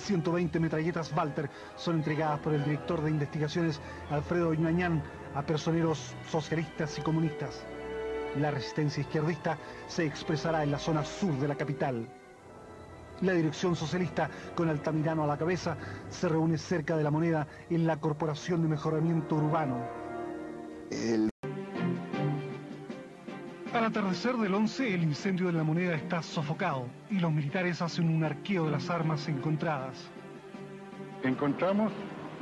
120 metralletas Walter son entregadas por el director de investigaciones Alfredo Ñañán a personeros socialistas y comunistas. La resistencia izquierdista se expresará en la zona sur de la capital. La dirección socialista, con Altamirano a la cabeza, se reúne cerca de la Moneda en la Corporación de Mejoramiento Urbano. Al atardecer del 11, el incendio de la Moneda está sofocado y los militares hacen un arqueo de las armas encontradas. Encontramos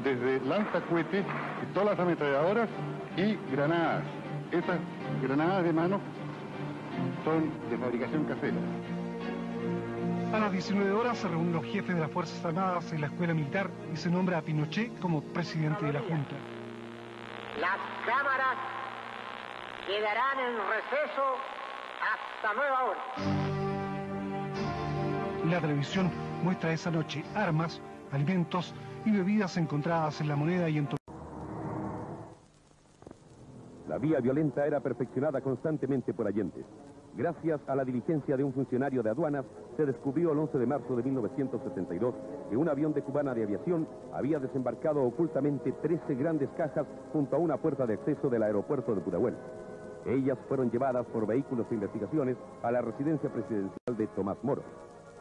desde lanzacohetes, pistolas ametralladoras y granadas. Esas granadas de mano son de fabricación casera. A las 19 horas se reúnen los jefes de las Fuerzas Armadas en la Escuela Militar y se nombra a Pinochet como presidente de la Junta. Las cámaras quedarán en receso hasta nueva hora. La televisión muestra esa noche armas, alimentos y bebidas encontradas en la Moneda y en La vía violenta era perfeccionada constantemente por Allende. Gracias a la diligencia de un funcionario de aduanas, se descubrió el 11 de marzo de 1972 que un avión de Cubana de Aviación había desembarcado ocultamente 13 grandes cajas junto a una puerta de acceso del aeropuerto de Pudahuel. Ellas fueron llevadas por vehículos de investigaciones a la residencia presidencial de Tomás Moro.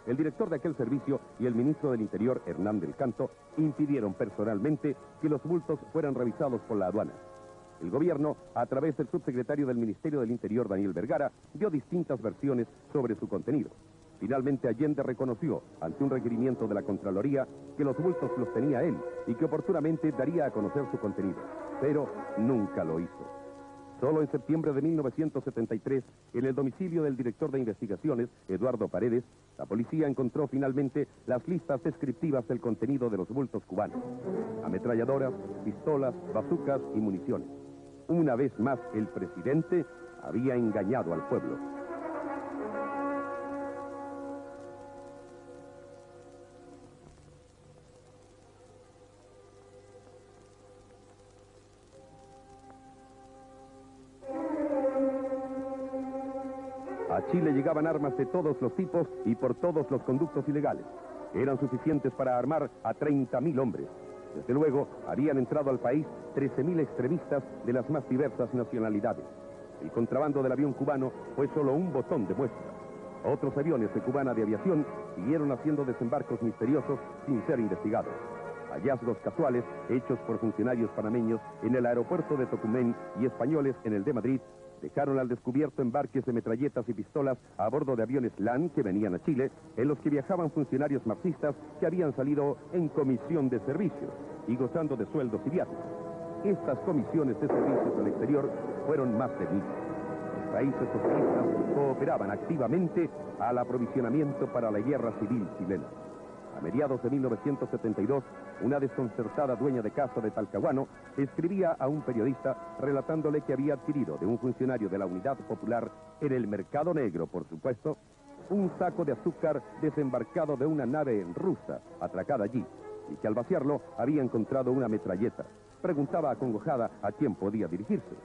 El director de aquel servicio y el ministro del Interior, Hernán del Canto, impidieron personalmente que los bultos fueran revisados por la aduana. El gobierno, a través del subsecretario del Ministerio del Interior, Daniel Vergara, dio distintas versiones sobre su contenido. Finalmente, Allende reconoció, ante un requerimiento de la Contraloría, que los bultos los tenía él y que oportunamente daría a conocer su contenido, pero nunca lo hizo. Solo en septiembre de 1973, en el domicilio del director de investigaciones, Eduardo Paredes, la policía encontró finalmente las listas descriptivas del contenido de los bultos cubanos: ametralladoras, pistolas, bazucas y municiones. Una vez más, el presidente había engañado al pueblo. A Chile llegaban armas de todos los tipos y por todos los conductos ilegales. Eran suficientes para armar a 30.000 hombres. Desde luego, habían entrado al país 13.000 extremistas de las más diversas nacionalidades. El contrabando del avión cubano fue solo un botón de muestra. Otros aviones de Cubana de Aviación siguieron haciendo desembarcos misteriosos sin ser investigados. Hallazgos casuales hechos por funcionarios panameños en el aeropuerto de Tocumen y españoles en el de Madrid dejaron al descubierto embarques de metralletas y pistolas a bordo de aviones LAN que venían a Chile, en los que viajaban funcionarios marxistas que habían salido en comisión de servicio y gozando de sueldos y viáticos. Estas comisiones de servicios al exterior fueron más de 1000. Los países socialistas cooperaban activamente al aprovisionamiento para la guerra civil chilena. A mediados de 1972, una desconcertada dueña de casa de Talcahuano escribía a un periodista relatándole que había adquirido de un funcionario de la Unidad Popular, en el mercado negro, por supuesto, un saco de azúcar desembarcado de una nave rusa atracada allí, y que al vaciarlo había encontrado una metralleta. Preguntaba acongojada a quién podía dirigirse.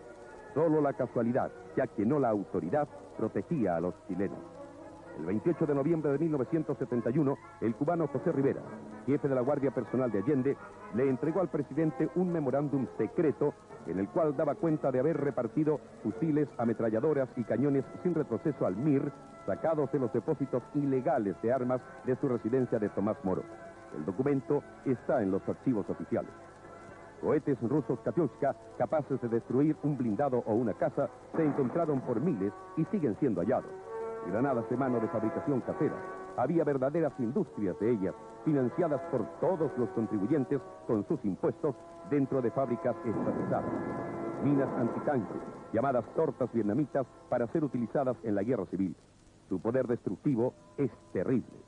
Solo la casualidad, ya que no la autoridad, protegía a los chilenos. El 28 de noviembre de 1971, el cubano José Rivera, jefe de la Guardia Personal de Allende, le entregó al presidente un memorándum secreto en el cual daba cuenta de haber repartido fusiles, ametralladoras y cañones sin retroceso al MIR, sacados de los depósitos ilegales de armas de su residencia de Tomás Moro. El documento está en los archivos oficiales. Cohetes rusos Katyushka, capaces de destruir un blindado o una casa, se encontraron por miles y siguen siendo hallados. Granadas de mano de fabricación casera. Había verdaderas industrias de ellas, financiadas por todos los contribuyentes con sus impuestos dentro de fábricas estatizadas. Minas antitanques, llamadas tortas vietnamitas, para ser utilizadas en la guerra civil. Su poder destructivo es terrible.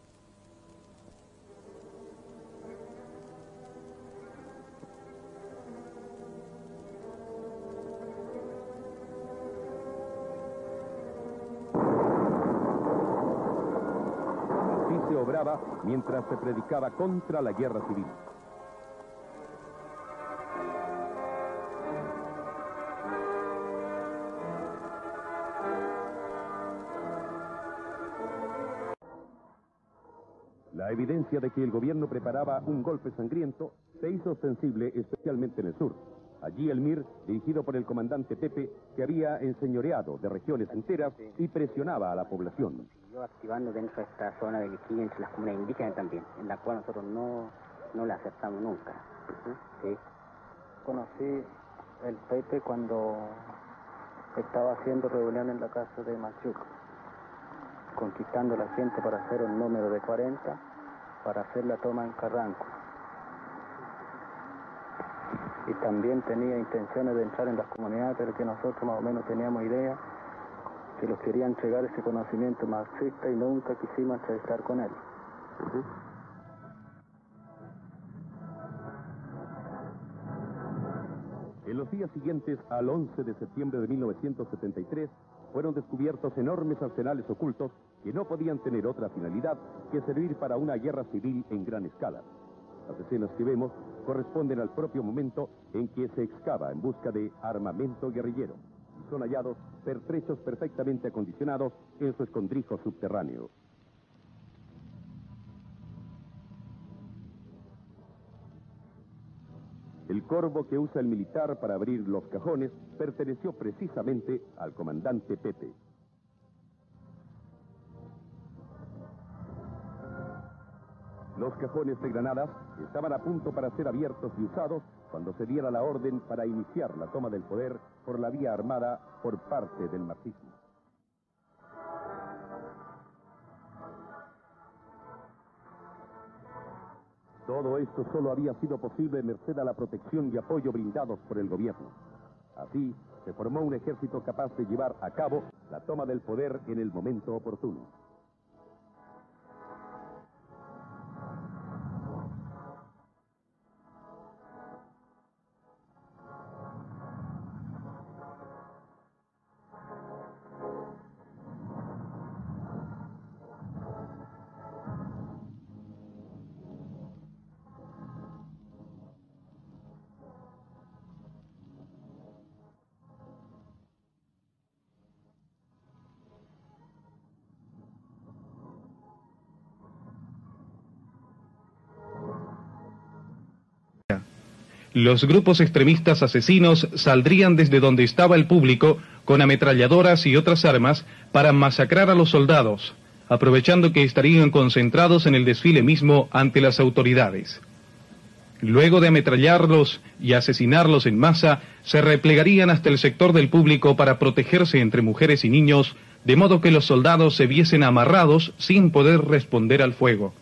Se obraba mientras se predicaba contra la guerra civil. La La evidencia de que el gobierno preparaba un golpe sangriento se hizo sensible especialmente en el sur. Allí el MIR, dirigido por el comandante Pepe, se había enseñoreado de regiones enteras y presionaba a la población. Yo activando dentro de esta zona de aquí, entre las comunidades indígenas también, en la cual nosotros no la aceptamos nunca. ¿Sí? Conocí el Pepe cuando estaba haciendo reunión en la casa de Machuco, conquistando a la gente para hacer el número de 40, para hacer la toma en Carranco. Y también tenía intenciones de entrar en las comunidades, pero que nosotros más o menos teníamos idea que los quería entregar ese conocimiento marxista y nunca quisimos entrevistar con él. En los días siguientes al 11 de septiembre de 1973, fueron descubiertos enormes arsenales ocultos que no podían tener otra finalidad que servir para una guerra civil en gran escala. Las escenas que vemos corresponden al propio momento en que se excava en busca de armamento guerrillero. Son hallados pertrechos perfectamente acondicionados en su escondrijo subterráneo. El corvo que usa el militar para abrir los cajones perteneció precisamente al comandante Pepe. Los cajones de granadas estaban a punto para ser abiertos y usados cuando se diera la orden para iniciar la toma del poder por la vía armada por parte del marxismo. Todo esto solo había sido posible merced a la protección y apoyo brindados por el gobierno. Así, se formó un ejército capaz de llevar a cabo la toma del poder en el momento oportuno. Los grupos extremistas asesinos saldrían desde donde estaba el público con ametralladoras y otras armas para masacrar a los soldados, aprovechando que estarían concentrados en el desfile mismo ante las autoridades. Luego de ametrallarlos y asesinarlos en masa, se replegarían hasta el sector del público para protegerse entre mujeres y niños, de modo que los soldados se viesen amarrados sin poder responder al fuego.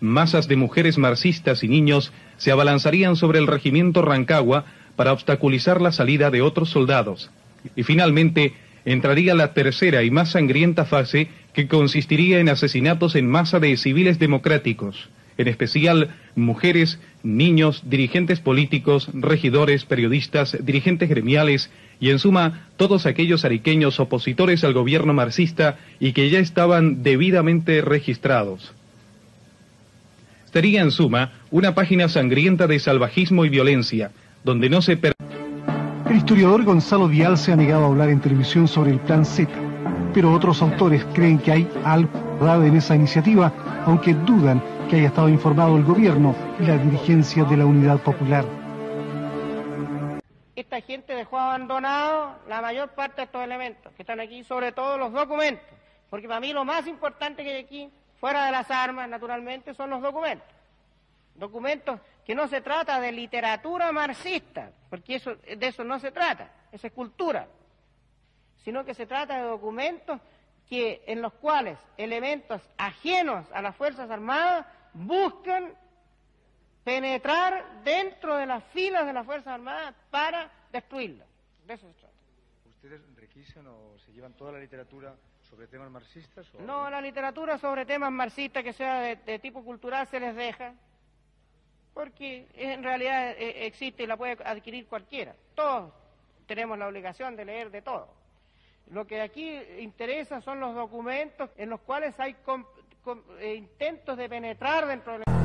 Masas de mujeres marxistas y niños se abalanzarían sobre el regimiento Rancagua para obstaculizar la salida de otros soldados. Y finalmente entraría la tercera y más sangrienta fase, que consistiría en asesinatos en masa de civiles democráticos, en especial mujeres, niños, dirigentes políticos, regidores, periodistas, dirigentes gremiales y en suma todos aquellos ariqueños opositores al gobierno marxista y que ya estaban debidamente registrados. Sería en suma una página sangrienta de salvajismo y violencia, donde no se... El historiador Gonzalo Vial se ha negado a hablar en televisión sobre el Plan Z, pero otros autores creen que hay algo de verdad en esa iniciativa, aunque dudan que haya estado informado el gobierno y la dirigencia de la Unidad Popular. Esta gente dejó abandonado la mayor parte de estos elementos que están aquí, sobre todo los documentos, porque para mí lo más importante que hay aquí, fuera de las armas, naturalmente, son los documentos. Documentos que no se trata de literatura marxista, porque de eso no se trata, esa es cultura, sino que se trata de documentos en los cuales elementos ajenos a las Fuerzas Armadas buscan penetrar dentro de las filas de las Fuerzas Armadas para destruirlas. De eso se trata. ¿Ustedes requisan o se llevan toda la literatura sobre temas marxistas? ¿O? No, la literatura sobre temas marxistas que sea de tipo cultural se les deja, porque en realidad existe y la puede adquirir cualquiera. Todos tenemos la obligación de leer de todo. Lo que aquí interesa son los documentos en los cuales hay intentos de penetrar dentro de la...